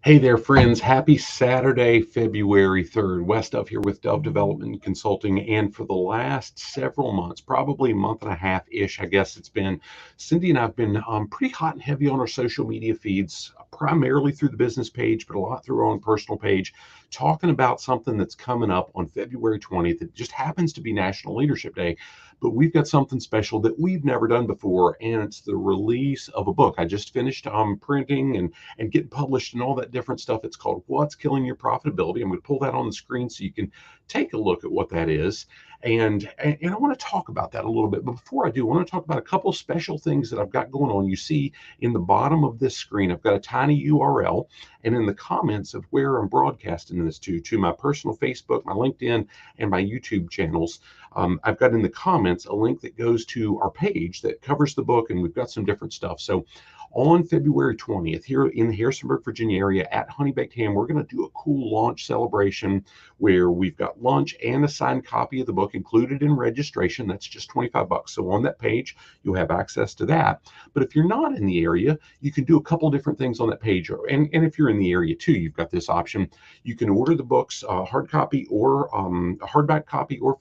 Hey there, friends. Happy Saturday, February 3rd. West Dove here with Dove Development Consulting. And for the last several months, probably a month and a half-ish, I guess it's been, Cindy and I have been pretty hot and heavy on our social media feeds, primarily through the business page, but a lot through our own personal page, talking about something that's coming up on February 20th. It just happens to be National Leadership Day, but we've got something special that we've never done before, and it's the release of a book. I just finished printing and getting published and all that different stuff. It's called What's Killing Your Profitability. I'm going to pull that on the screen so you can take a look at what that is. And I want to talk about that a little bit. But before I do, I want to talk about a couple of special things that I've got going on. You see in the bottom of this screen, I've got a tiny URL, and in the comments of where I'm broadcasting this to my personal Facebook, my LinkedIn, and my YouTube channels, I've got in the comments a link that goes to our page that covers the book, and we've got some different stuff. So on February 20th, here in the Harrisonburg, Virginia area at Honey Baked Ham, we're going to do a cool launch celebration where we've got lunch and a signed copy of the book included in registration. That's just $25. So on that page, you'll have access to that. But if you're not in the area, you can do a couple different things on that page. And if you're in the area too, you've got this option. You can order the books, hard copy or a hardback copy or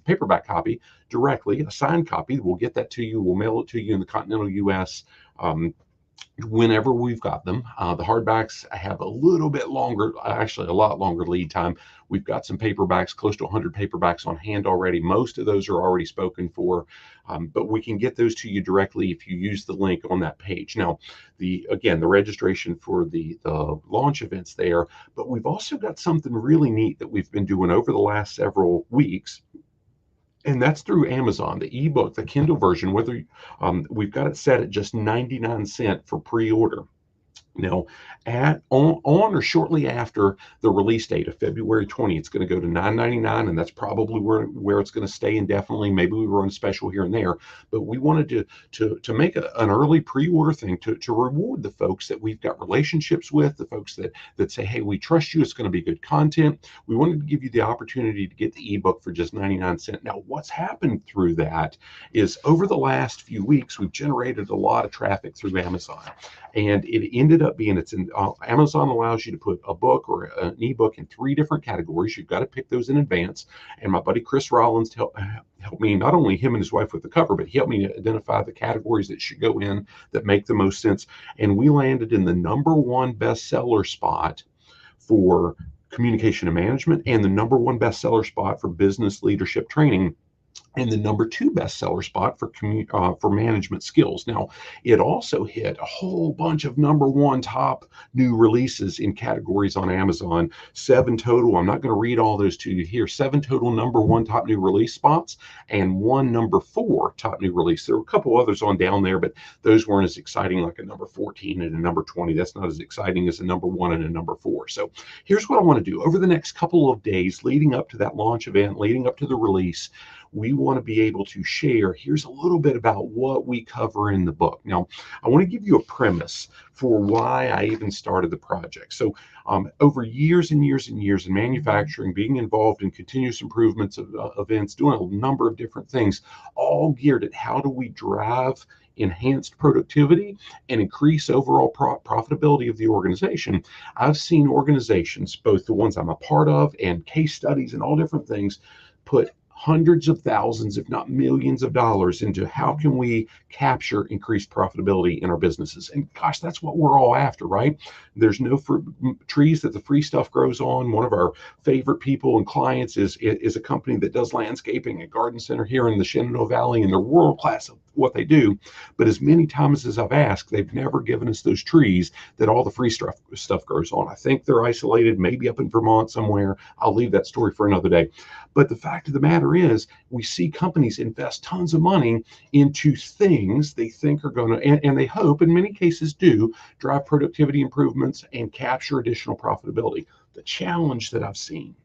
paperback copy directly, a signed copy. We'll get that to you. We'll mail it to you in the continental U.S. Whenever we've got them. The hardbacks have a little bit longer, actually a lot longer lead time. We've got some paperbacks, close to 100 paperbacks on hand already. Most of those are already spoken for, but we can get those to you directly if you use the link on that page. Now, the registration for the launch events there, but we've also got something really neat that we've been doing over the last several weeks. And that's through Amazon, the ebook, the Kindle version, whether we've got it set at just 99 cents for pre-order. Now, on or shortly after the release date of February 20, it's going to go to $9.99, and that's probably where it's going to stay indefinitely. Maybe we run a special here and there, but we wanted to make an early pre-order thing to reward the folks that we've got relationships with, the folks that say, hey, we trust you, it's going to be good content. We wanted to give you the opportunity to get the ebook for just 99 cents. Now, what's happened through that is over the last few weeks, we've generated a lot of traffic through Amazon, and it ended up being Amazon allows you to put a book or an ebook in 3 different categories. You've got to pick those in advance. And my buddy Chris Rollins helped me, not only him and his wife with the cover, but he helped me identify the categories that should go in that make the most sense. And we landed in the #1 bestseller spot for communication and management, and the #1 bestseller spot for business leadership training, and the #2 bestseller spot for management skills. Now, it also hit a whole bunch of #1 top new releases in categories on Amazon. 7 total. I'm not going to read all those to you here. 7 total #1 top new release spots, and 1 #4 top new release. There were a couple others on down there, but those weren't as exciting, like a #14 and a #20. That's not as exciting as a #1 and a #4. So here's what I want to do. Over the next couple of days leading up to that launch event, leading up to the release, we want to be able to share. Here's a little bit about what we cover in the book. Now, I want to give you a premise for why I even started the project. So over years and years and years in manufacturing, being involved in continuous improvements of events, doing a number of different things, all geared at how do we drive enhanced productivity and increase overall profitability of the organization. I've seen organizations, both the ones I'm a part of and case studies and all different things, put hundreds of thousands, if not millions of dollars into how can we capture increased profitability in our businesses. And gosh, that's what we're all after, right? There's no trees that the free stuff grows on. One of our favorite people and clients is a company that does landscaping and garden center here in the Shenandoah Valley, and they're world class at what they do. But as many times as I've asked, they've never given us those trees that all the free stuff grows on. I think they're isolated, maybe up in Vermont somewhere. I'll leave that story for another day. But the fact of the matter is, we see companies invest tons of money into things they think are going to, and they hope, in many cases do, drive productivity improvements and capture additional profitability. The challenge that I've seen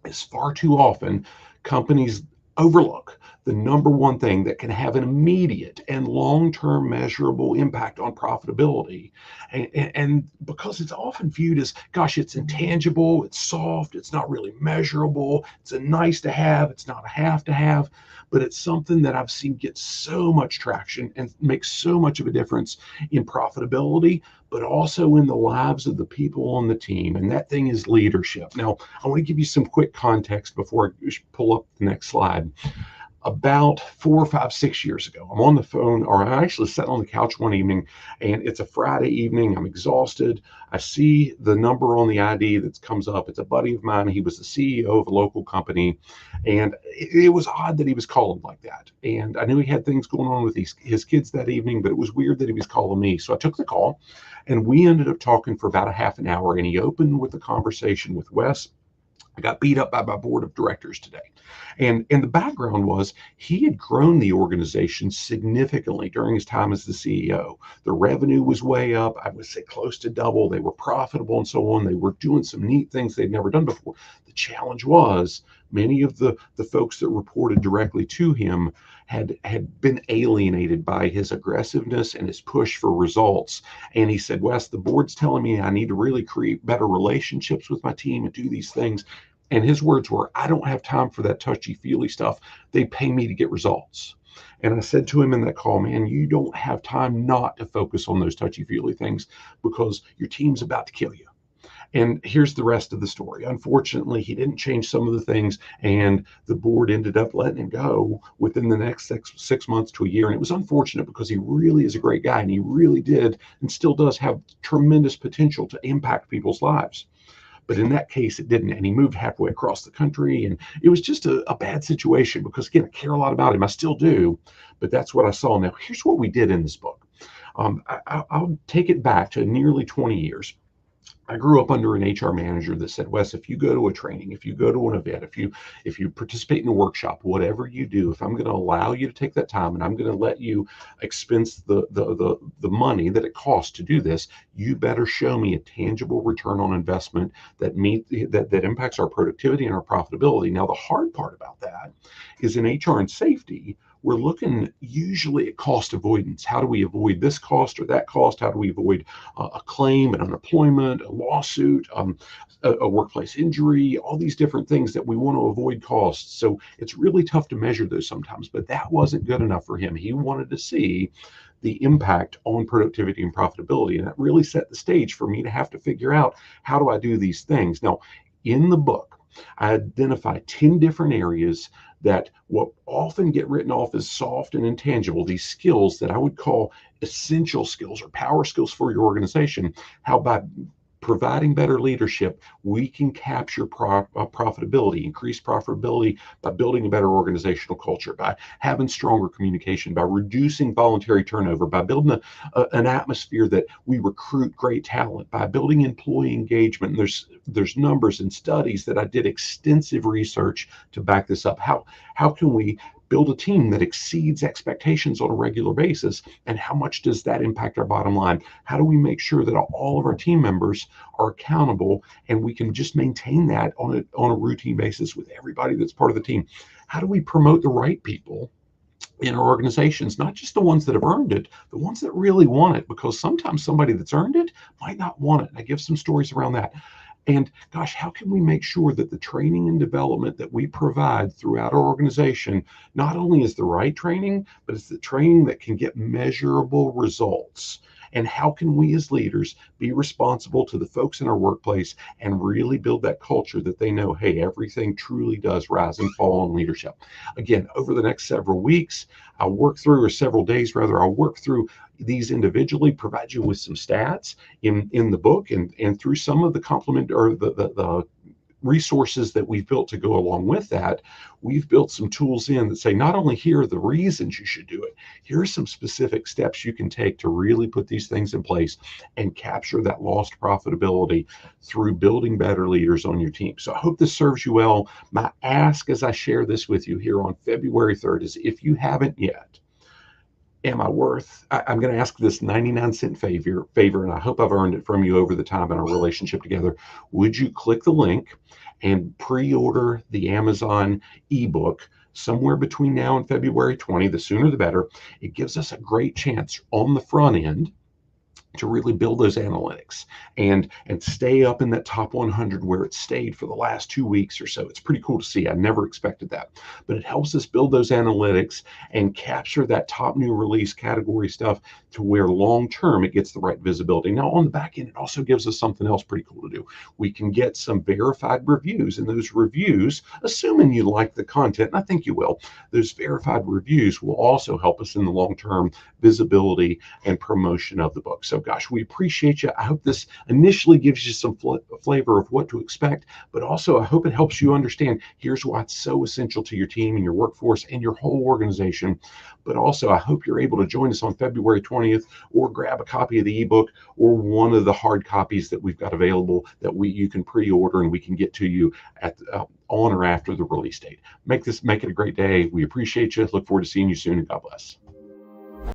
is far too often companies overlook the #1 thing that can have an immediate and long-term measurable impact on profitability. And because it's often viewed as, gosh, it's intangible, it's soft, it's not really measurable, it's a nice to have, it's not a have to have, but it's something that I've seen get so much traction and make so much of a difference in profitability, but also in the lives of the people on the team. And that thing is leadership. Now, I want to give you some quick context before I pull up the next slide. About 4 or 5, 6 years ago, I'm on the phone, or I actually sat on the couch one evening, and it's a Friday evening. I'm exhausted. I see the number on the ID that comes up. It's a buddy of mine. He was the CEO of a local company, and it was odd that he was calling like that. And I knew he had things going on with his kids that evening, but it was weird that he was calling me. So I took the call, and we ended up talking for about a half an hour, and he opened with a conversation with Wes. I got beat up by my board of directors today. And the background was he had grown the organization significantly during his time as the CEO. The revenue was way up, I would say close to double. They were profitable and so on. They were doing some neat things they'd never done before. The challenge was many of the folks that reported directly to him had been alienated by his aggressiveness and his push for results. And he said, Wes, the board's telling me I need to really create better relationships with my team and do these things. And his words were, I don't have time for that touchy-feely stuff. They pay me to get results. And I said to him in that call, man, you don't have time not to focus on those touchy-feely things because your team's about to kill you. And here's the rest of the story. Unfortunately, he didn't change some of the things, and the board ended up letting him go within the next six months to a year. And it was unfortunate because he really is a great guy, and he really did and still does have tremendous potential to impact people's lives. But in that case, it didn't. And he moved halfway across the country. And it was just a bad situation because, again, I care a lot about him. I still do. But that's what I saw. Now, here's what we did in this book. I'll take it back to nearly 20 years. I grew up under an HR manager that said, Wes, if you go to a training, if you go to an event, if you participate in a workshop, whatever you do, if I'm going to allow you to take that time and I'm going to let you expense the money that it costs to do this, you better show me a tangible return on investment that impacts our productivity and our profitability. Now, the hard part about that is in HR and safety, we're looking usually at cost avoidance. How do we avoid this cost or that cost? How do we avoid a claim, an unemployment, a lawsuit, a workplace injury, all these different things that we want to avoid costs. So it's really tough to measure those sometimes, but that wasn't good enough for him. He wanted to see the impact on productivity and profitability. And that really set the stage for me to have to figure out, how do I do these things? Now, in the book, I identify 10 different areas that what often get written off as soft and intangible, these skills that I would call essential skills or power skills for your organization, how by providing better leadership, we can capture profitability, increase profitability by building a better organizational culture, by having stronger communication, by reducing voluntary turnover, by building an atmosphere that we recruit great talent, by building employee engagement. And there's numbers and studies that I did extensive research to back this up. How can we build a team that exceeds expectations on a regular basis? And how much does that impact our bottom line? How do we make sure that all of our team members are accountable and we can just maintain that on a routine basis with everybody that's part of the team? How do we promote the right people in our organizations, not just the ones that have earned it, the ones that really want it, because sometimes somebody that's earned it might not want it. And I give some stories around that. And gosh, how can we make sure that the training and development that we provide throughout our organization not only is the right training, but it's the training that can get measurable results? And how can we as leaders be responsible to the folks in our workplace and really build that culture that they know, hey, everything truly does rise and fall on leadership? Again, over the next several weeks, or several days rather, I'll work through these individually, provide you with some stats in the book and through some of the complement or the resources that we've built to go along with that. We've built some tools in that say, not only here are the reasons you should do it, here are some specific steps you can take to really put these things in place and capture that lost profitability through building better leaders on your team. So I hope this serves you well. My ask as I share this with you here on February 3rd is, if you haven't yet, I'm going to ask this 99-cent favor, and I hope I've earned it from you over the time in our relationship together. Would you click the link and pre-order the Amazon ebook somewhere between now and February 20? The sooner the better. It gives us a great chance on the front end to really build those analytics and stay up in that top 100 where it stayed for the last 2 weeks or so. It's pretty cool to see. I never expected that, but it helps us build those analytics and capture that top new release category stuff to where long term it gets the right visibility. Now on the back end, it also gives us something else pretty cool to do. We can get some verified reviews, and those reviews, assuming you like the content, and I think you will, those verified reviews will also help us in the long term visibility and promotion of the book. So gosh, we appreciate you. I hope this initially gives you some flavor of what to expect, but also I hope it helps you understand here's why it's so essential to your team and your workforce and your whole organization. But also I hope you're able to join us on February 20th or grab a copy of the ebook or one of the hard copies that we've got available that you can pre-order and we can get to you at on or after the release date. Make it a great day. We appreciate you. Look forward to seeing you soon, and God bless.